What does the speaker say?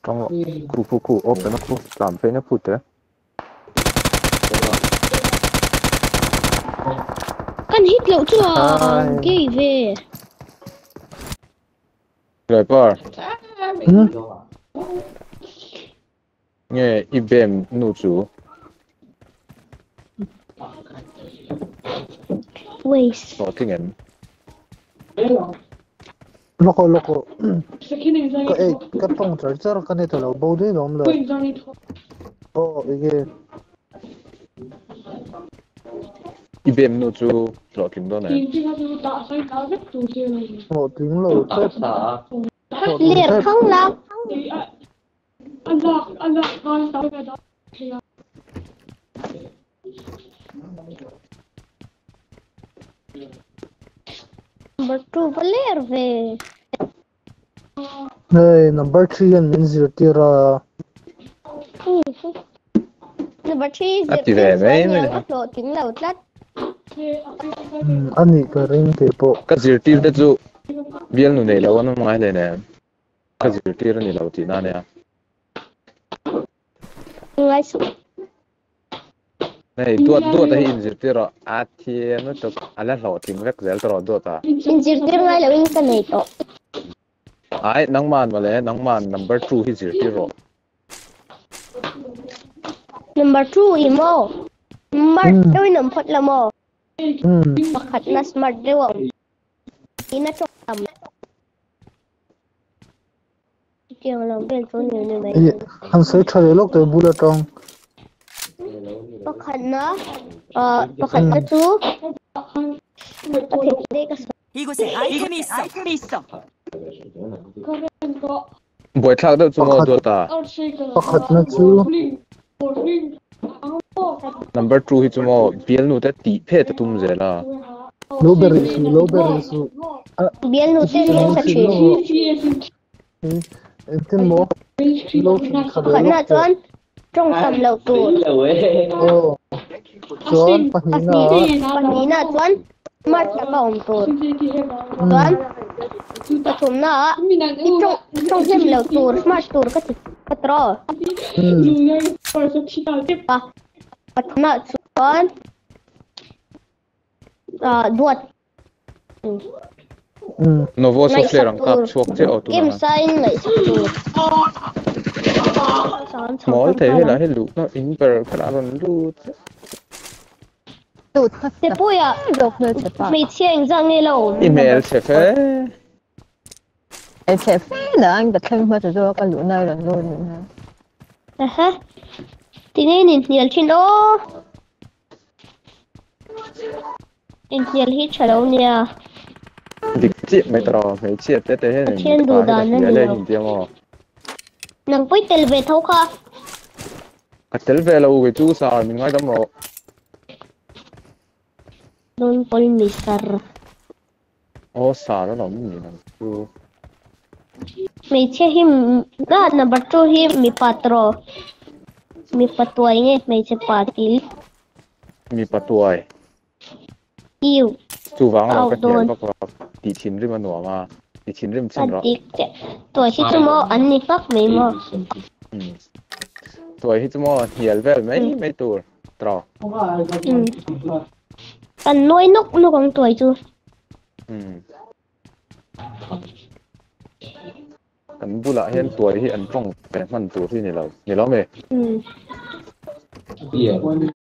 Trong khu open nó khu làm phê nó phụt thế. Kan hit lâu chưa? Cái về. Rồi bờ. Nghe ibem nụ chú. Waste. Có tiếng Anh. Loko. Cái phong trở ra cái này thôi là bao nhiêu lắm rồi. 이게 ibem nụ chú rõ kim đó này. tiếng lẩu chết. Liệt không lắm. Number 2 player về. Hey, number 3 and Minzir tira. Number 3 À, thì về mấy mới được lộ tiếng lẩu lát. Ani ka ring te po. Cái gì tiêu đó chú. Biel nụ này lâu nó ngay đây nè. Cái gì tiêu đó này lâu thì na nè. Ngay xuống. Này tua ta hin gì tiêu rồi. À thì nó cho ala lâu thì vek zel rồi tua ta. Injir dir ngay là win ka nito. Ai nang man wala nang man number 2 hi gì tiêu rồi. Number 2 imo. Smart daw nampot la mo. Bakit na smart daw. Inatok tam. Kaya lang bel to ni ba. Han sai thare lok te bula tong. Bakit na tu. 이곳에 아이템이 있어. Buổi thao đâu chú mò tua ta. Pakhat na chu. Number 2 hi chú mò biel nụ ta tí phê ta tum dễ la. Lowberry su. Biel no te ni sa chi. Entin mo. Low Bakit na tuan. Trong tam lâu tu. Chuan Panina tuan. Smart na ba tu. Tuan. Patum na. Trong thêm lâu tu. Smart tu ka ti. Patro. Patum na tuan. Duat. Nó vô số flere ang kap chuộc chế ở tụi Game nó. sign lại sắc tu. Small thế hay là hay lụt nó in per cái đó là lụt. Thế bôi à? Mấy chuyện rằng nghe lâu. Email sẽ phê. Em sẽ phê là anh đặt thêm vào cho cái lũ này là luôn. Aha. Thì nghe nhìn nhiều chuyện đó. Nhìn nhiều hít trở đâu nha. Địch chị mấy trò mấy chiết thế thế này. Trên đủ đàn nó lên nhiều. hình tiêu mò. Nàng bôi tel về thâu kha. Cái tel về là cái chú sao mình ngay tấm rồi. Don't call me sir. Ô sao đó là mình làm chú. Mấy chuyện him. Đó number 2 him mi patro. Mi patuay nghe mấy chuyện patil. Mi bắt tuổi. Yêu. Chú vắng là cái gì bác bác. Tỷ chín rìm mà nổ mà. Tỷ chín rìm chân rồi. Tuổi hít cho mò ăn ni bác mấy mò. Tuổi hít mò hiel về mấy tuổi. Trò. Cần nuôi nốc nó còn tuổi chưa? Cần bu lại hiện tuổi thì ăn trong cái phần tuổi thì này là mày.